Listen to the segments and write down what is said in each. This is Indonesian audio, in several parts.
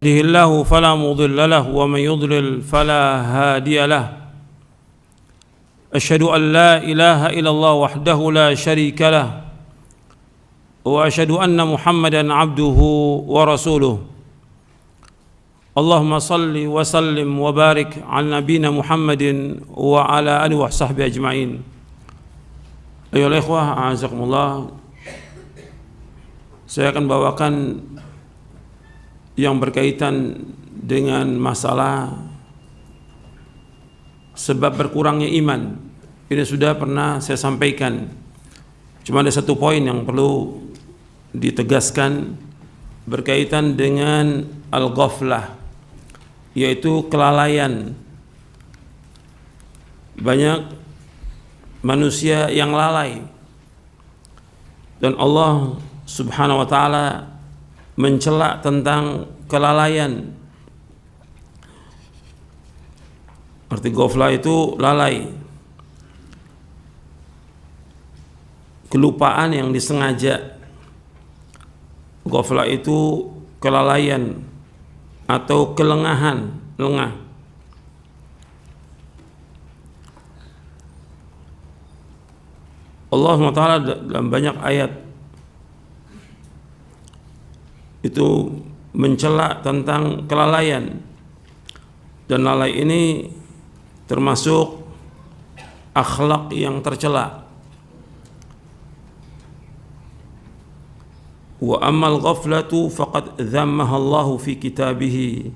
يهده الله فلا مضل له ومن يضلل فلا هادي له أشهد أن لا إله إلا الله وحده لا شريك له وأشهد أن محمدا عبده ورسوله اللهم صل وسلم وبارك على نبينا محمد وعلى آله وصحبه أجمعين. أيها الإخوة أعزكم الله, saya akan bawakan yang berkaitan dengan masalah sebab berkurangnya iman. Ini sudah pernah saya sampaikan, cuma ada satu poin yang perlu ditegaskan berkaitan dengan al-ghaflah, yaitu kelalaian. Banyak manusia yang lalai, dan Allah Subhanahu wa ta'ala mencela tentang kelalaian. Arti ghaflah itu lalai, kelupaan yang disengaja. Ghaflah itu kelalaian atau kelengahan, lengah. Allah SWT dalam banyak ayat itu mencela tentang kelalaian, dan lalai ini termasuk akhlak yang tercela. Wa ammal ghaflatu faqad dhammaha Allahu fi kitabih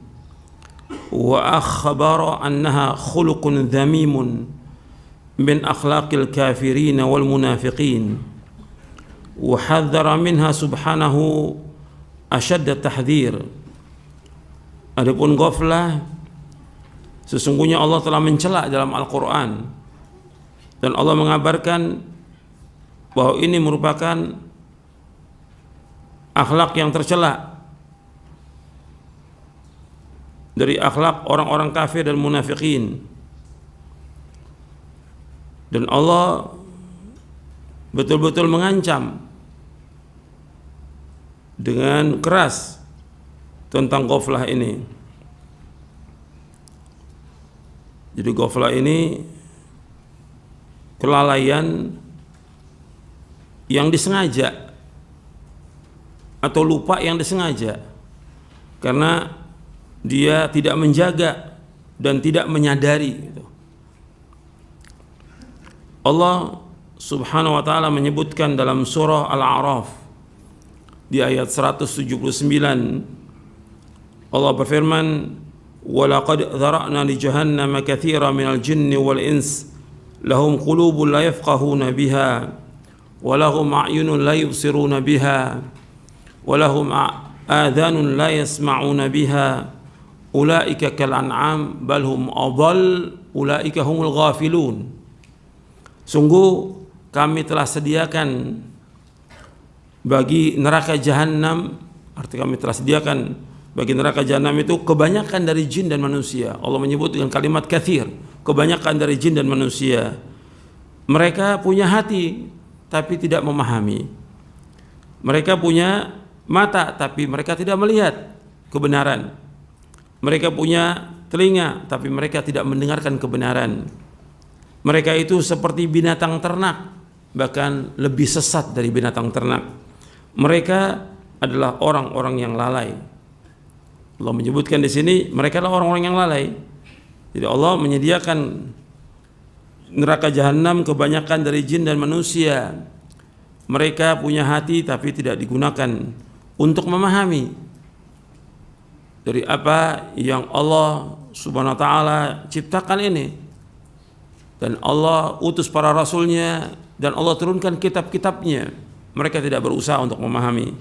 wa akhbara annaha khuluqun dhamimun min akhlaqil kafirin wal munafiqin wa hadzara minha subhanahu asyadda tahdhir. Adapun ghaflah, sesungguhnya Allah telah mencela dalam Al-Quran, dan Allah mengabarkan bahwa ini merupakan akhlak yang tercela dari akhlak orang-orang kafir dan munafikin. Dan Allah betul-betul mengancam dengan keras tentang ghaflah ini. Jadi ghaflah ini kelalaian yang disengaja atau lupa yang disengaja, karena dia tidak menjaga dan tidak menyadari. Allah Subhanahu wa ta'ala menyebutkan dalam surah Al-A'raf di ayat 179, Allah berfirman, وَلَقَدْ ذَرَأْنَا لِجَهَنَّمَ كَثِيرًا مِنَ الْجِنِّ وَالْإِنسِ لَهُمْ قُلُوبٌ لَا يَفْقَهُونَ بِهَا وَلَهُمْ أَعْيُنٌ لَا يُبْصِرُونَ بِهَا وَلَهُمْ آذَانٌ لَا يَسْمَعُونَ بِهَا أُولَئِكَ كَالْأَنْعَامِ بَلْ هُمْ أَضَلُّ أُولَئِكَ هُمُ الْغَافِلُونَ. Sungguh kami telah sediakan bagi neraka jahanam, arti kami telah sediakan bagi neraka jahanam itu kebanyakan dari jin dan manusia. Allah menyebut dengan kalimat kathir, kebanyakan dari jin dan manusia. Mereka punya hati tapi tidak memahami. Mereka punya mata tapi mereka tidak melihat kebenaran. Mereka punya telinga tapi mereka tidak mendengarkan kebenaran. Mereka itu seperti binatang ternak, bahkan lebih sesat dari binatang ternak. Mereka adalah orang-orang yang lalai. Allah menyebutkan di sini mereka adalah orang-orang yang lalai. Jadi Allah menyediakan neraka jahanam kebanyakan dari jin dan manusia. Mereka punya hati tapi tidak digunakan untuk memahami dari apa yang Allah Subhanahu wa ta'ala ciptakan ini. Dan Allah utus para rasulnya, dan Allah turunkan kitab-kitabnya. Mereka tidak berusaha untuk memahami.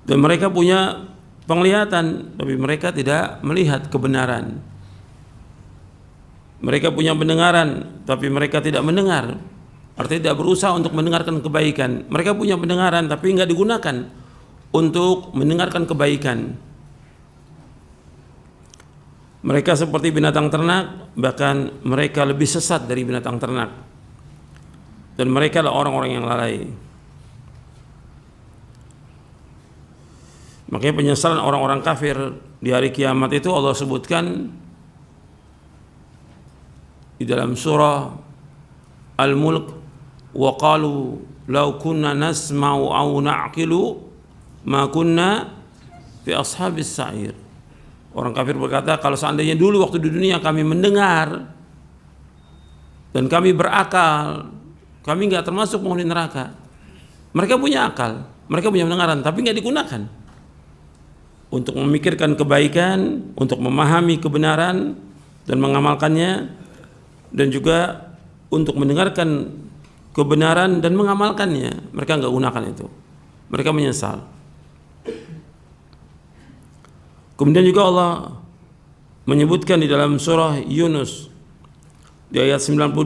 Dan mereka punya penglihatan, tapi mereka tidak melihat kebenaran. Mereka punya pendengaran, tapi mereka tidak mendengar. Artinya tidak berusaha untuk mendengarkan kebaikan. Mereka punya pendengaran, tapi tidak digunakan untuk mendengarkan kebaikan. Mereka seperti binatang ternak, bahkan mereka lebih sesat dari binatang ternak. Dan mereka adalah orang-orang yang lalai. Makanya penyesalan orang-orang kafir di hari kiamat itu Allah sebutkan di dalam surah Al-Mulk, wa qalu law kunna nasma'u aw na'qilu ma kunna fi ashabis sa'ir. Orang kafir berkata, kalau seandainya dulu waktu di dunia kami mendengar dan kami berakal, kami nggak termasuk penghuni neraka. Mereka punya akal, mereka punya pendengaran, tapi nggak digunakan untuk memikirkan kebaikan, untuk memahami kebenaran dan mengamalkannya, dan juga untuk mendengarkan kebenaran dan mengamalkannya. Mereka nggak gunakan itu, mereka menyesal. Kemudian juga Allah menyebutkan di dalam surah Yunus di ayat 92,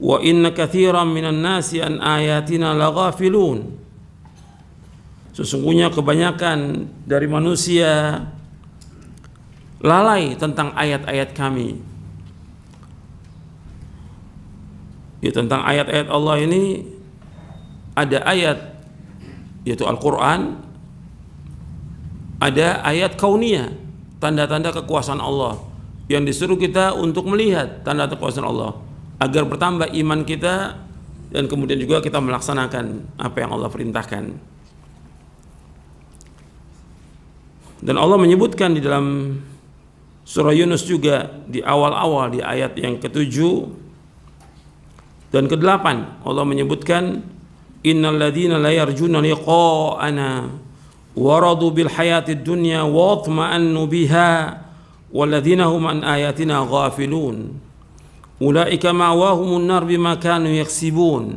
wa inna katsiran minan nasi an ayatina laghafilun. Sesungguhnya kebanyakan dari manusia lalai tentang ayat-ayat kami. Ya, tentang ayat-ayat Allah ini ada ayat yaitu Al-Quran, ada ayat kauniyah, tanda-tanda kekuasaan Allah yang disuruh kita untuk melihat tanda kekuasaan Allah agar bertambah iman kita dan kemudian juga kita melaksanakan apa yang Allah perintahkan. Dan Allah menyebutkan di dalam surah Yunus juga di awal-awal di ayat yang ke-7 dan ke-8 Allah menyebutkan innal ladzina la yarjuna liqa'ana waradu bil hayatid dunya wa atma'annu biha wal ladzina hum an ayatina ghafilun ulaika ma'wahumun nar bima kanu yaksibun.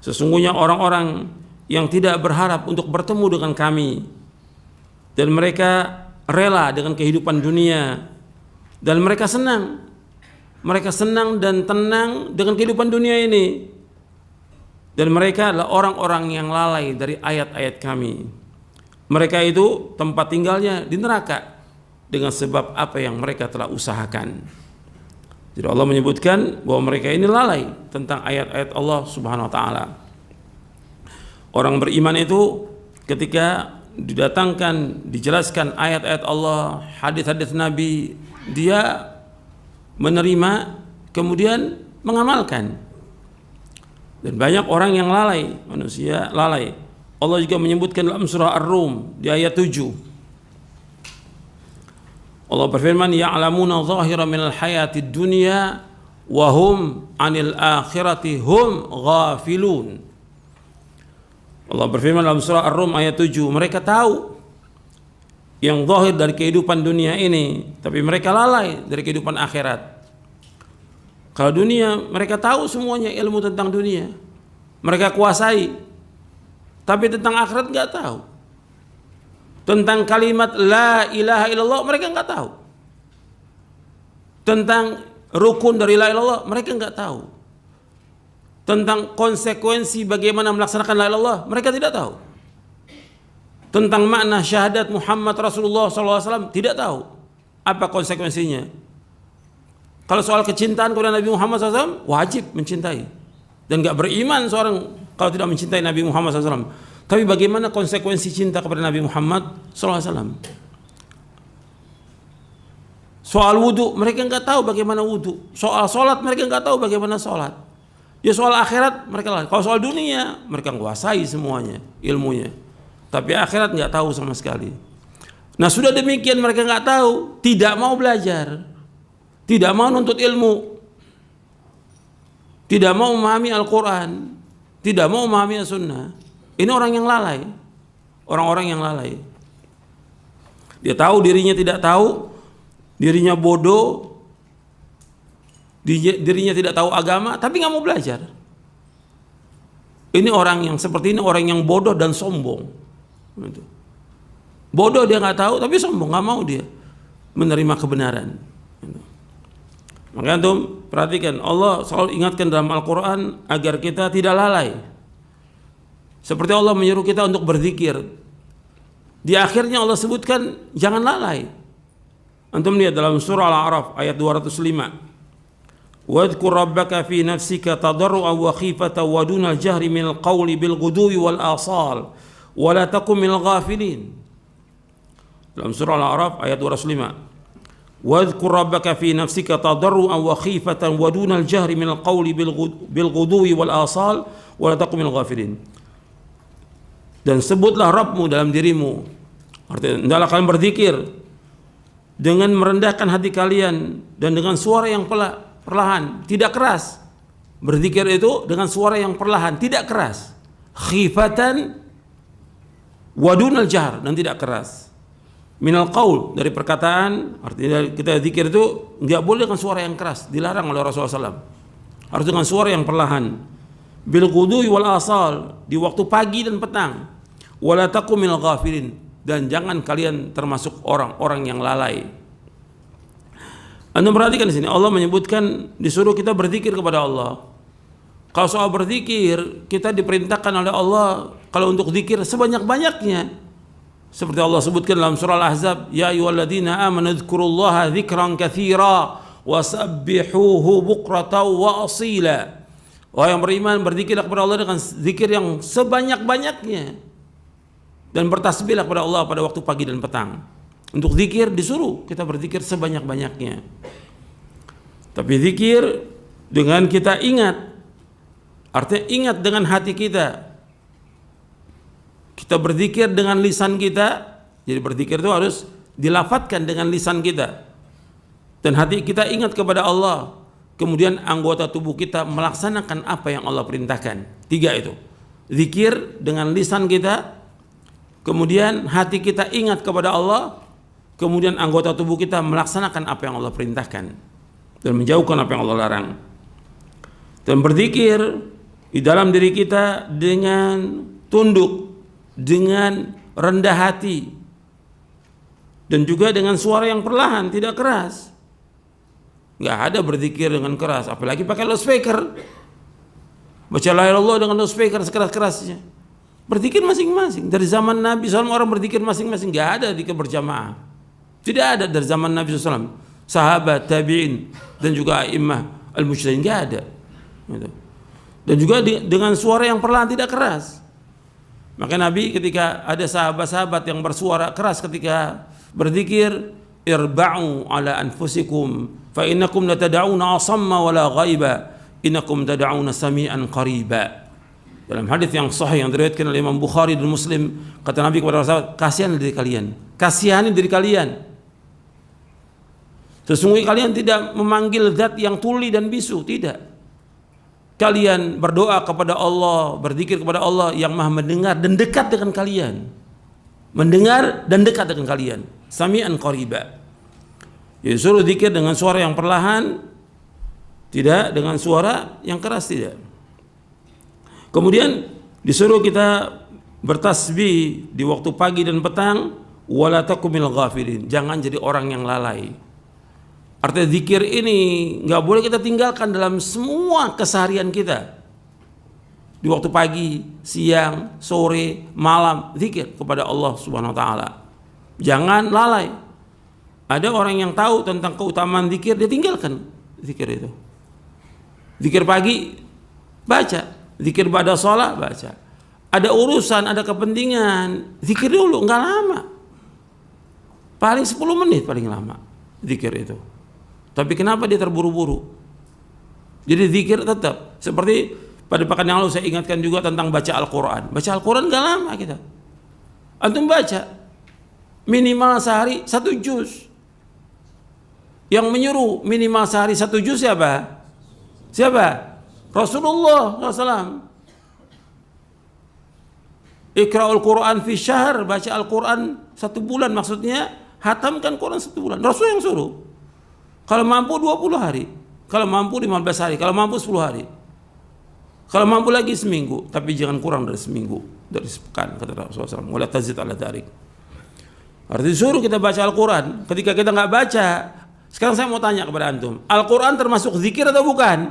Sesungguhnya orang-orang yang tidak berharap untuk bertemu dengan kami dan mereka rela dengan kehidupan dunia dan mereka senang dan tenang dengan kehidupan dunia ini, dan mereka adalah orang-orang yang lalai dari ayat-ayat kami. Mereka itu tempat tinggalnya di neraka dengan sebab apa yang mereka telah usahakan. Jadi Allah menyebutkan bahwa mereka ini lalai tentang ayat-ayat Allah Subhanahu wa taala. Orang beriman itu ketika didatangkan, dijelaskan ayat-ayat Allah, hadis-hadis Nabi, dia menerima kemudian mengamalkan. Dan banyak orang yang lalai, manusia lalai. Allah juga menyebutkan dalam surah Ar-Rum di ayat 7. Allah berfirman, ya'lamuna zahira minal hayatid dunya wa hum 'anil akhirati hum ghafilun. Allah berfirman dalam surah Ar-Rum ayat 7, mereka tahu yang zahir dari kehidupan dunia ini, tapi mereka lalai dari kehidupan akhirat. Kalau dunia mereka tahu semuanya, ilmu tentang dunia mereka kuasai, tapi tentang akhirat nggak tahu. Tentang kalimat la ilaha illallah mereka nggak tahu. Tentang rukun dari la ilaha illallah mereka nggak tahu. Tentang konsekuensi bagaimana melaksanakan la ilaha illallah mereka tidak tahu. Tentang makna syahadat Muhammad Rasulullah SAW tidak tahu apa konsekuensinya. Kalau soal kecintaan kepada Nabi Muhammad SAW, wajib mencintai. Dan gak beriman seorang kalau tidak mencintai Nabi Muhammad SAW. Tapi bagaimana konsekuensi cinta kepada Nabi Muhammad SAW? Soal wudu, mereka nggak tahu bagaimana wudu. Soal sholat, mereka nggak tahu bagaimana sholat. Ya soal akhirat, mereka lah. Kalau soal dunia, mereka menguasai semuanya, ilmunya. Tapi akhirat nggak tahu sama sekali. Nah sudah demikian mereka nggak tahu, tidak mau belajar. Tidak mau nuntut ilmu, tidak mau memahami Al-Quran, tidak mau memahami As-Sunnah. Ini orang yang lalai, orang-orang yang lalai. Dia tahu dirinya tidak tahu, dirinya bodoh, dirinya tidak tahu agama, tapi nggak mau belajar. Ini orang yang seperti ini, orang yang bodoh dan sombong. Bodoh dia nggak tahu, tapi sombong, nggak mau dia menerima kebenaran. Maka antum perhatikan, Allah selalu ingatkan dalam Al-Quran agar kita tidak lalai. Seperti Allah menyuruh kita untuk berzikir. Di akhirnya Allah sebutkan jangan lalai. Antum lihat dalam surah Al-A'raf ayat 205. Wadhkur rabbaka fi nafsika tadarru'an wa khifatan wa dunal jahri minal qawli bil ghudwi wal asal wa la takum minal ghafilin. Dalam surah Al-A'raf ayat 205. Wadhkur rabbaka fi nafsika tadarru'an wa khifatan wa dunal jahri minal qawli bil ghudwi wal asal wa la takum minal ghafilin. Dan sebutlah Rabbmu dalam dirimu. Artinya hendaklah kalian berzikir dengan merendahkan hati kalian dan dengan suara yang perlahan, tidak keras. Berzikir itu dengan suara yang perlahan, tidak keras. Khifatan wa dunal jahr, dan tidak keras. Minal qaul, dari perkataan, artinya kita zikir itu enggak boleh dengan suara yang keras, dilarang oleh Rasulullah SAW. Harus dengan suara yang perlahan. Bil ghudwi wal asal, di waktu pagi dan petang. Wala takum minal ghafilin, dan jangan kalian termasuk orang-orang yang lalai. Anda perhatikan di sini Allah menyebutkan disuruh kita berzikir kepada Allah. Kalau soal berzikir, kita diperintahkan oleh Allah kalau untuk zikir sebanyak-banyaknya. Seperti Allah sebutkan dalam surah Al-Ahzab, ya ayyuhalladzina amanu dzkurullaha dzikran katsira wasabbihuhu bukratan wa asila. Wahai yang beriman, berzikirlah kepada Allah dengan zikir yang sebanyak-banyaknya, dan bertasbihlah kepada Allah pada waktu pagi dan petang. Untuk zikir disuruh kita berzikir sebanyak-banyaknya. Tapi zikir dengan kita ingat, artinya ingat dengan hati kita. Kita berzikir dengan lisan kita. Jadi berzikir itu harus dilafadzkan dengan lisan kita, dan hati kita ingat kepada Allah. Kemudian anggota tubuh kita melaksanakan apa yang Allah perintahkan. 3 itu. Zikir dengan lisan kita, kemudian hati kita ingat kepada Allah, kemudian anggota tubuh kita melaksanakan apa yang Allah perintahkan dan menjauhkan apa yang Allah larang. Dan berzikir di dalam diri kita dengan tunduk, dengan rendah hati, dan juga dengan suara yang perlahan, tidak keras. Nggak ada berzikir dengan keras, apalagi pakai loudspeaker. Baca la ilaha illallah dengan loudspeaker sekeras-kerasnya. Berzikir masing-masing. Dari zaman Nabi SAW orang berzikir masing-masing. Nggak ada zikir berjamaah. Tidak ada dari zaman Nabi SAW. Sahabat, tabi'in, dan juga a'immah al-mujtahidin, nggak ada. Dan juga dengan suara yang perlahan, tidak keras. Maka Nabi ketika ada sahabat-sahabat yang bersuara keras ketika berzikir, irba'u ala anfusikum fa innakum la tad'una asamma wala ghaiba innakum tad'una sami'an qariba. Dalam hadis yang sahih yang diriwayatkan oleh Imam Bukhari dan Muslim, kata Nabi kepada sahabat, kasihan diri kalian, kasihani diri kalian. Sesungguhnya kalian tidak memanggil zat yang tuli dan bisu, tidak. Kalian berdoa kepada Allah, berzikir kepada Allah yang Maha mendengar dan dekat dengan kalian. Mendengar dan dekat dengan kalian. Sami'an qariba. Jadi suruh zikir dengan suara yang perlahan, tidak dengan suara yang keras, tidak. Kemudian disuruh kita bertasbih di waktu pagi dan petang, wala takum minal ghafilin. Jangan jadi orang yang lalai. Artinya zikir ini nggak boleh kita tinggalkan dalam semua keseharian kita. Di waktu pagi, siang, sore, malam, zikir kepada Allah Subhanahu wa taala. Jangan lalai. Ada orang yang tahu tentang keutamaan zikir, dia tinggalkan zikir itu. Zikir pagi baca, zikir pada sholat baca. Ada urusan, ada kepentingan, zikir dulu, nggak lama. Paling 10 menit paling lama zikir itu. Tapi kenapa dia terburu-buru? Jadi zikir tetap. Seperti pada pekan yang lalu saya ingatkan juga tentang baca Al-Quran. Baca Al-Quran gak lama kita. Antum baca minimal sehari 1 juz. Yang menyuruh minimal sehari 1 juz siapa? Siapa? Rasulullah SAW. Iqra'ul Quran fi syahr, baca Al-Quran 1 bulan, maksudnya hatamkan Quran 1 bulan. Rasul yang suruh. Kalau mampu 20 hari, kalau mampu 15 hari, kalau mampu 10 hari, kalau mampu lagi seminggu, tapi jangan kurang dari seminggu, dari sepekan, kata Rasulullah SAW. Wala tazid ala dzalik. Artinya suruh kita baca Al-Quran. Ketika kita nggak baca, sekarang saya mau tanya kepada antum, Al-Quran termasuk zikir atau bukan?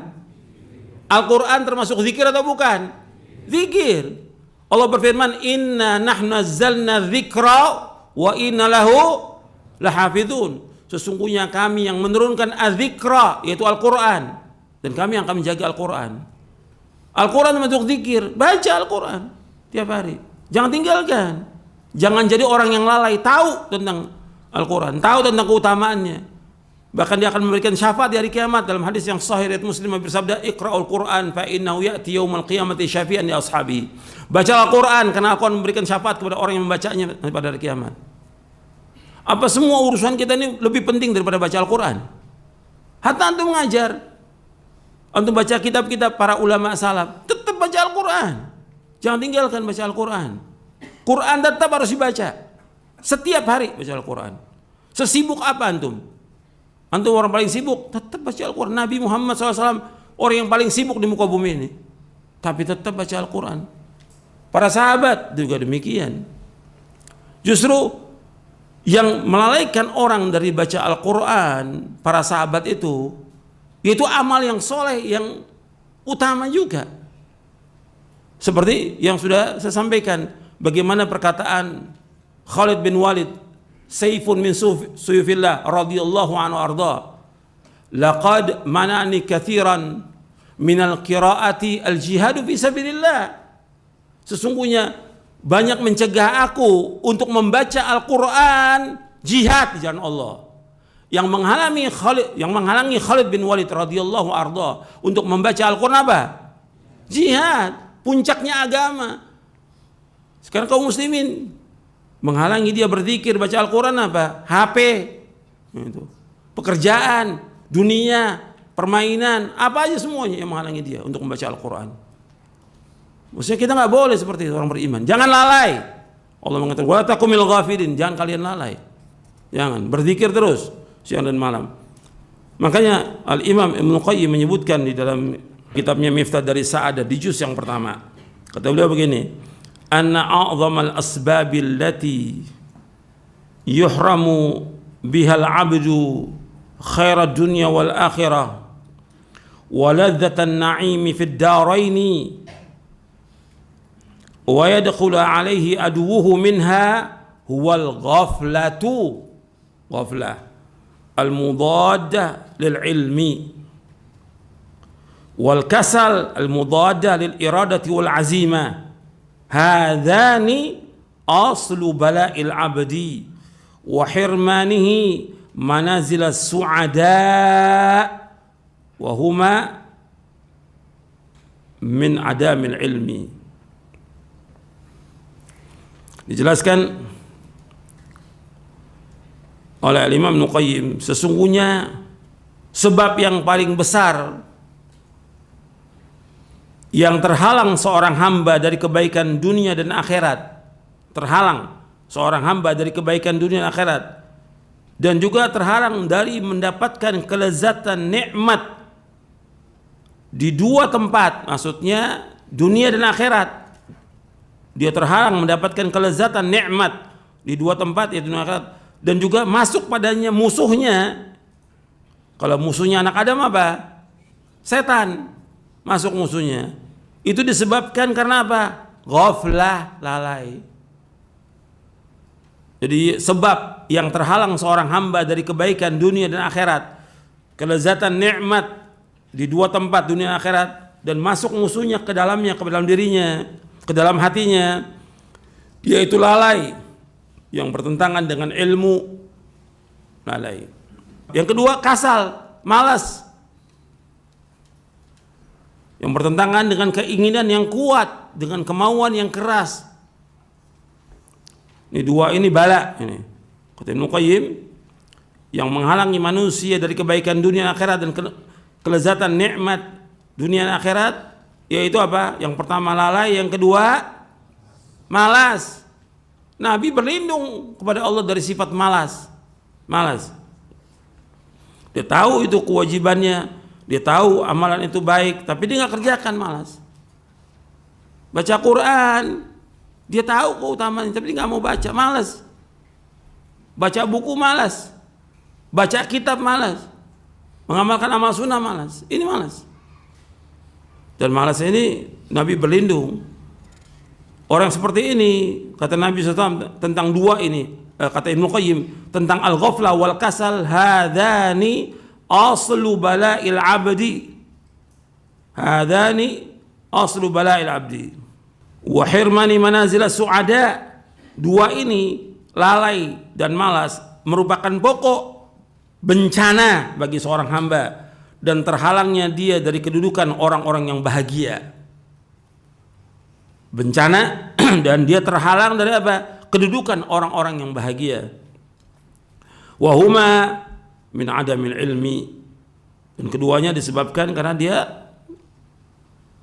Al-Quran termasuk zikir atau bukan? Zikir. Allah berfirman, inna nahnu nazzalna dzikra wa inna lahu lahafidun. Sesungguhnya kami yang menurunkan az-zikra, yaitu Al-Quran, dan kami yang akan menjaga Al-Quran. Al-Quran untuk zikir, baca Al-Quran tiap hari. Jangan tinggalkan. Jangan jadi orang yang lalai, tahu tentang Al-Quran, tahu tentang keutamaannya. Bahkan dia akan memberikan syafaat di hari kiamat. Dalam hadis yang sahih riwayat Muslim bersabda, "Iqra'ul Qur'an fa innahu ya'ti yaumal qiyamati syafi'an li ashabi." Baca Al-Quran karena aku akan memberikan syafaat kepada orang yang membacanya pada hari kiamat. Apa semua urusan kita ini lebih penting daripada baca Al-Quran? Hatta antum mengajar, antum baca kitab-kitab para ulama salaf, tetap baca Al-Quran. Jangan tinggalkan baca Al-Quran. Quran tetap harus dibaca. Setiap hari baca Al-Quran. Sesibuk apa antum? Antum orang paling sibuk, tetap baca Al-Quran. Nabi Muhammad SAW orang yang paling sibuk di muka bumi ini, tapi tetap baca Al-Quran. Para sahabat juga demikian. Justru yang melalaikan orang dari baca Al-Quran, para sahabat itu amal yang soleh, yang utama juga. Seperti yang sudah saya sampaikan, bagaimana perkataan Khalid bin Walid, Saifun min suyufillah radhiyallahu anhu arda, laqad manani kathiran minal qiraati al-jihadu fi sabilillah. Sesungguhnya banyak mencegah aku untuk membaca Al-Quran, jihad di jalan Allah. Yang menghalangi Khalid bin Walid radhiyallahu arda untuk membaca Al-Quran apa? Jihad, puncaknya agama. Sekarang kaum muslimin menghalangi dia berzikir, baca Al-Quran apa? HP, itu. Pekerjaan, dunia, permainan, apa aja semuanya yang menghalangi dia untuk membaca Al-Quran. Maksudnya kita nggak boleh seperti itu orang beriman. Jangan lalai. Allah mengatakan, "Wa takumil ghafilin." Jangan kalian lalai. Jangan, berzikir terus siang dan malam. Makanya Al-Imam Ibnu Qayyim menyebutkan di dalam kitabnya Miftah dari Sa'adah di juz yang pertama. Kata beliau begini, "Anna a'zamal asbabil lati yuhramu bihal 'abdu khairad dunya wal akhirah wa ladzatan na'imi fid daraini wa yadkhulu 'alaihi aduwuhu minha huwal ghaflah al-mudaddah lil ilmi wal kasal al-mudaddah lil iradati wal azimah. Hadzani aslu bala'il 'abdi wa hirmanihi manazil as-su'ada wa huma min adamil ilmi." Dijelaskan oleh Imam Ibnu Qayyim, sesungguhnya sebab yang paling besar yang terhalang seorang hamba dari kebaikan dunia dan akhirat, terhalang seorang hamba dari kebaikan dunia dan akhirat, dan juga terhalang dari mendapatkan kelezatan nikmat di dua tempat, maksudnya dunia dan akhirat. Dia terhalang mendapatkan kelezatan nikmat di dua tempat, yaitu dunia dan akhirat, dan juga masuk padanya musuhnya. Kalau musuhnya anak Adam apa? Setan. Masuk musuhnya. Itu disebabkan karena apa? Ghaflah, lalai. Jadi sebab yang terhalang seorang hamba dari kebaikan dunia dan akhirat, kelezatan nikmat di dua tempat dunia dan akhirat, dan masuk musuhnya ke dalamnya, ke dalam dirinya, ke dalam hatinya, yaitu lalai yang bertentangan dengan ilmu, lalai. Yang kedua, kasal, malas, yang bertentangan dengan keinginan yang kuat, dengan kemauan yang keras. Ini dua ini bala ini. Kata Ibnu Qayyim, yang menghalangi manusia dari kebaikan dunia dan akhirat dan kelezatan nikmat dunia dan akhirat, yaitu apa? Yang pertama lalai, yang kedua malas. Nabi berlindung kepada Allah dari sifat malas. Malas. Dia tahu itu kewajibannya, dia tahu amalan itu baik, tapi dia nggak kerjakan, malas. Baca Quran, dia tahu keutamaannya, tapi dia nggak mau baca, malas. Baca buku malas, baca kitab malas, mengamalkan amal sunnah malas. Ini malas. Dan malas ini Nabi berlindung. Orang seperti ini, kata Nabi SAW tentang dua ini, kata Ibnu Qayyim tentang al-ghaflah wal kasal, hadzani aslu bala'il 'abdi. Hadani aslu bala'il abdi wa hirmani manazil su'ada. Dua ini, lalai dan malas, merupakan pokok bencana bagi seorang hamba dan terhalangnya dia dari kedudukan orang-orang yang bahagia. Bencana dan dia terhalang dari apa? Kedudukan orang-orang yang bahagia. Wa huma min adamil ilmi. Dan keduanya disebabkan karena dia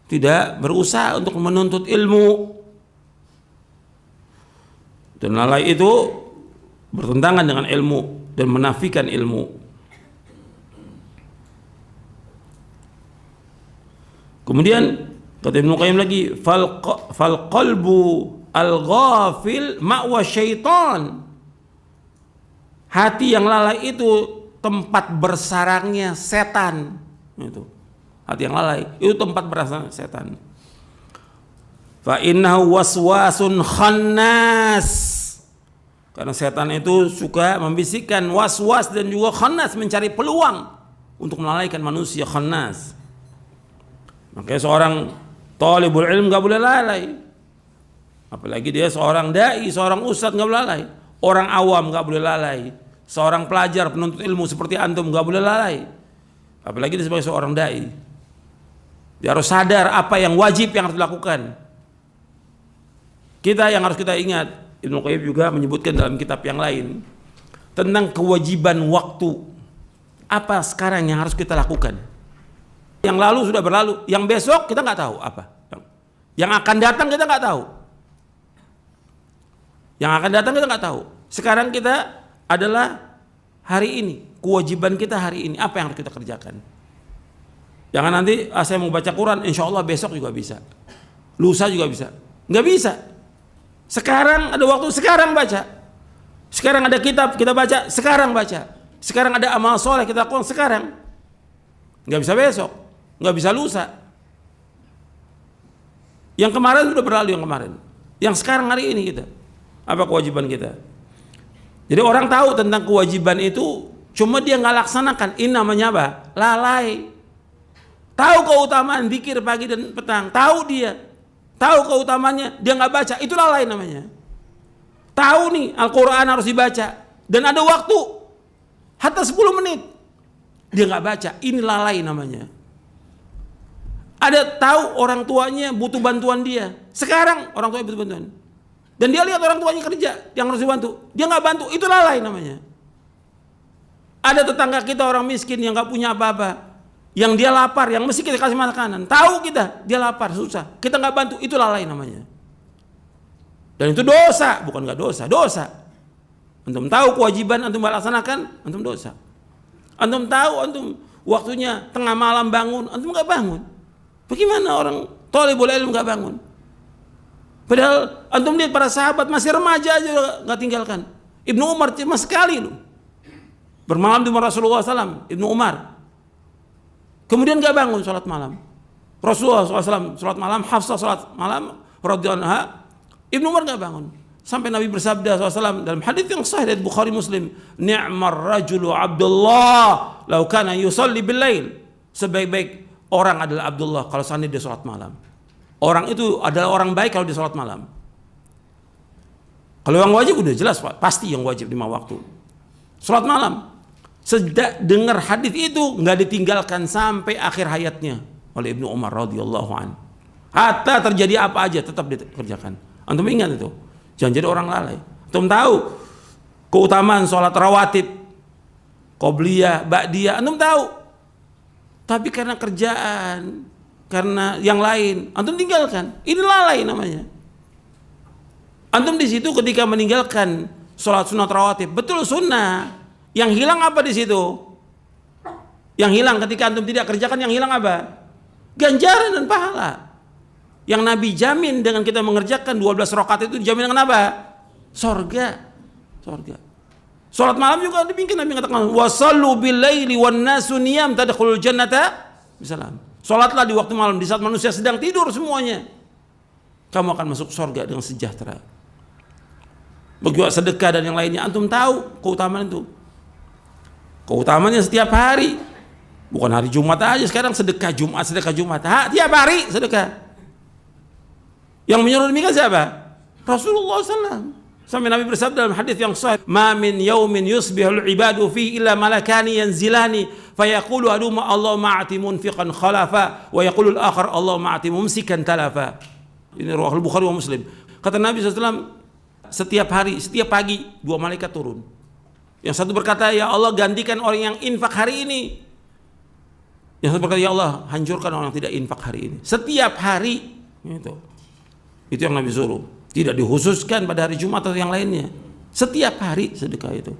tidak berusaha untuk menuntut ilmu. Dan lalai itu bertentangan dengan ilmu dan menafikan ilmu. Kemudian kata Ibnu Qayyim lagi, fal qalbu al-ghafil ma'wa syaitan. Hati yang lalai itu tempat bersarangnya setan. Itu. Hati yang lalai itu tempat bersarangnya setan. Fa innahu waswasun khannas. Karena setan itu suka membisikkan, waswas dan juga khannas, mencari peluang untuk melalaikan manusia, khannas. Makanya seorang talibul ilm gak boleh lalai. Apalagi dia seorang dai, seorang ustadz gak boleh lalai. Orang awam gak boleh lalai. Seorang pelajar penuntut ilmu seperti antum gak boleh lalai. Apalagi dia sebagai seorang dai. Dia harus sadar apa yang wajib yang harus dilakukan. Kita yang harus kita ingat, Ibnu Qayyim juga menyebutkan dalam kitab yang lain tentang kewajiban waktu. Apa sekarang yang harus kita lakukan? Yang lalu sudah berlalu, yang besok kita nggak tahu apa. Yang akan datang kita nggak tahu. Yang akan datang kita nggak tahu. Sekarang kita adalah hari ini, kewajiban kita hari ini. Apa yang harus kita kerjakan? Jangan nanti saya mau baca Quran, insya Allah besok juga bisa, lusa juga bisa. Nggak bisa. Sekarang ada waktu, sekarang baca. Sekarang ada kitab, kita baca, sekarang baca. Sekarang ada amal soleh, kita lakukan sekarang. Nggak bisa besok, nggak bisa lusa. Yang kemarin sudah berlalu, yang kemarin. Yang sekarang hari ini kita. Apa kewajiban kita? Jadi orang tahu tentang kewajiban itu, cuma dia nggak laksanakan. Ini namanya apa? Lalai. Tahu keutamaan zikir pagi dan petang, tahu dia. Tahu keutamanya, dia nggak baca, itu lalai namanya. Tahu nih Al-Quran harus dibaca dan ada waktu, hatta 10 menit, dia nggak baca, ini lalai namanya. Ada tahu orang tuanya butuh bantuan dia, sekarang orang tuanya butuh bantuan, dan dia lihat orang tuanya kerja yang harus dibantu, dia nggak bantu, itu lalai namanya. Ada tetangga kita orang miskin yang nggak punya apa-apa, yang dia lapar, yang mesti kita kasih makanan. Tahu kita, dia lapar, susah. Kita nggak bantu, itu lalai namanya. Dan itu dosa, bukan nggak dosa, dosa. Antum tahu kewajiban, antum laksanakan, antum dosa. Antum tahu, antum waktunya tengah malam bangun, antum nggak bangun. Bagaimana orang thalibul ilm nggak bangun? Padahal antum lihat para sahabat masih remaja aja nggak tinggalkan. Ibnu Umar cuma sekali loh. Bermalam di rumah Rasulullah SAW, Ibnu Umar. Kemudian gak bangun sholat malam. Rasulullah SAW sholat malam, Hafsah sholat malam, radhiyallahu anha. Ibnu Umar gak bangun. Sampai Nabi bersabda SAW dalam hadits yang sahih dari Bukhari Muslim, ni'mar rajulu Abdullah law kana yusalli bil lail. Sebaik-baik orang adalah Abdullah kalau seandainya dia sholat malam. Orang itu adalah orang baik kalau dia sholat malam. Kalau yang wajib udah jelas Pak, pasti yang wajib 5 waktu. Sholat malam. Sejak dengar hadis itu nggak ditinggalkan sampai akhir hayatnya oleh Ibnu Umar radhiyallahu an. Hatta terjadi apa aja tetap dikerjakan. Antum ingat itu, jangan jadi orang lalai. Antum tahu keutamaan sholat rawatib, qobliyah, ba'diyah, antum tahu. Tapi karena kerjaan, karena yang lain, antum tinggalkan. Ini lalai namanya. Antum di situ ketika meninggalkan sholat sunat rawatib, betul sunnah. Yang hilang apa di situ? Yang hilang ketika antum tidak kerjakan, yang hilang apa? Ganjaran dan pahala. Yang Nabi jamin dengan kita mengerjakan 12 rakaat itu dijamin dengan apa? Surga. Surga. Salat malam juga demikian, Nabi mengatakan wasallu bil laili wan nasu niyam tadkhulul jannata bisalam. Salatlah di waktu malam, di saat manusia sedang tidur semuanya. Kamu akan masuk surga dengan sejahtera. Begitu sedekah dan yang lainnya, antum tahu keutamaan itu. Keutamanya setiap hari. Bukan hari Jumat aja, sekarang sedekah Jumat, tiap hari sedekah. Yang menyuruh demikian siapa? Rasulullah SAW. Sampai Nabi bersabda dalam hadis yang sahih, "Ma min yaumin yusbihul ibadu fi illa malakani yanzilani, fayaqulu aduma Allah ma'ati munfiqan khalafa, wa yaqulu al-akhar Allah ma'ati mumsikan talafa." Ini riwayat Bukhari wa Muslim. Kata Nabi SAW, setiap hari, setiap pagi 2 malaikat turun. Yang satu berkata, "Ya Allah, gantikan orang yang infak hari ini." Yang satu berkata, "Ya Allah, hancurkan orang yang tidak infak hari ini." Setiap hari itu yang Nabi suruh. Tidak dikhususkan pada hari Jumat atau yang lainnya. Setiap hari sedekah itu.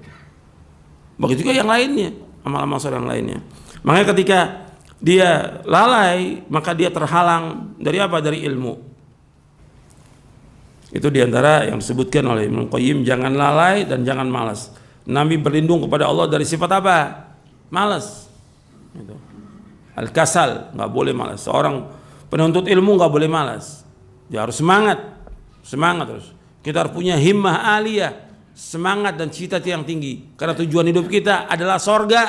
Begitu juga yang lainnya, amal-amal soleh yang lainnya. Makanya ketika dia lalai, maka dia terhalang dari apa? Dari ilmu. Itu diantara yang disebutkan oleh Ibnu Qayyim, jangan lalai dan jangan malas. Nabi berlindung kepada Allah dari sifat apa? Malas. Al-kasal, nggak boleh malas. Seorang penuntut ilmu nggak boleh malas. Dia harus semangat terus. Kita harus punya himmah aliyah, semangat dan cita-cita yang tinggi. Karena tujuan hidup kita adalah sorga,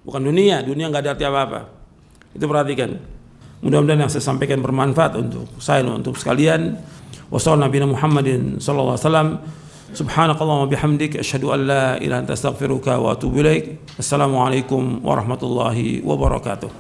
bukan dunia. Dunia nggak ada arti apa-apa. Itu perhatikan. Mudah-mudahan yang saya sampaikan bermanfaat untuk saya dan untuk sekalian. Wassallallahu Nabi Muhammadin sallallahu alaihi wasallam. Subhanakallahumma bihamdik, asyhadu an la ilaha illa anta astaghfiruka wa atubu ilaik. Assalamualaikum warahmatullahi wabarakatuh.